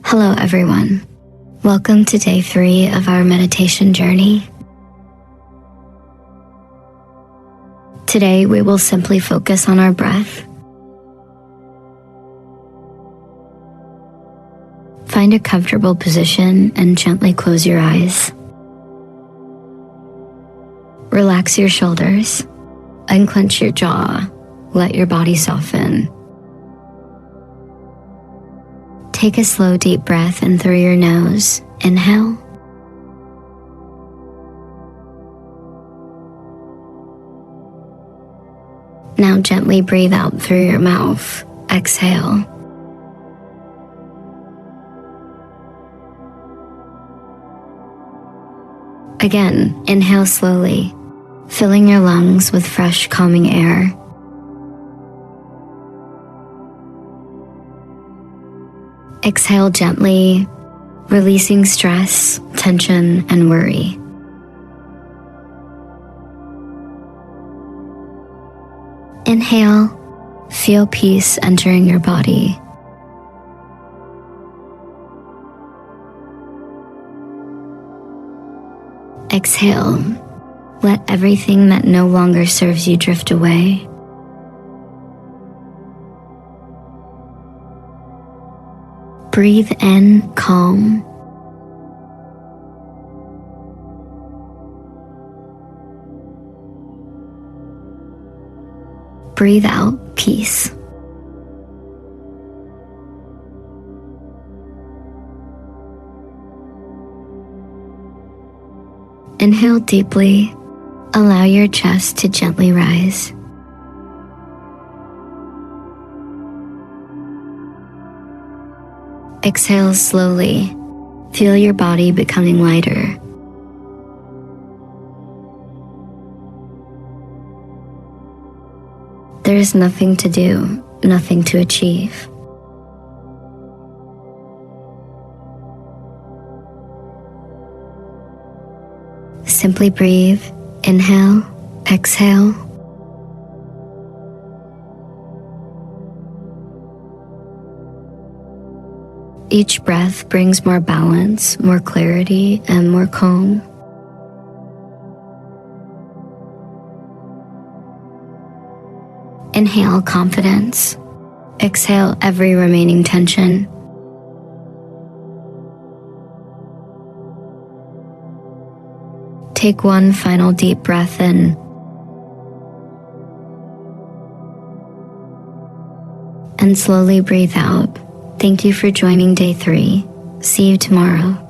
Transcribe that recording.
Hello everyone. Welcome to day 3 of our meditation journey. Today we will simply focus on our breath. Find a comfortable position and gently close your eyes. Relax your shoulders, unclench your jaw, let your body soften. Take a slow, deep breath in through your nose. Inhale. Now gently breathe out through your mouth. Exhale. Again, inhale slowly, filling your lungs with fresh, calming air. Exhale gently, releasing stress, tension, and worry. Inhale, feel peace entering your body. Exhale, let everything that no longer serves you drift away. Breathe in, calm. Breathe out, peace. Inhale deeply. Allow your chest to gently rise. Exhale slowly. Feel your body becoming lighter. There is nothing to do, nothing to achieve. Simply breathe. Inhale, exhale. Each breath brings more balance, more clarity, and more calm. Inhale confidence. Exhale every remaining tension. Take one final deep breath in. And slowly breathe out. Thank you for joining day 3. See you tomorrow.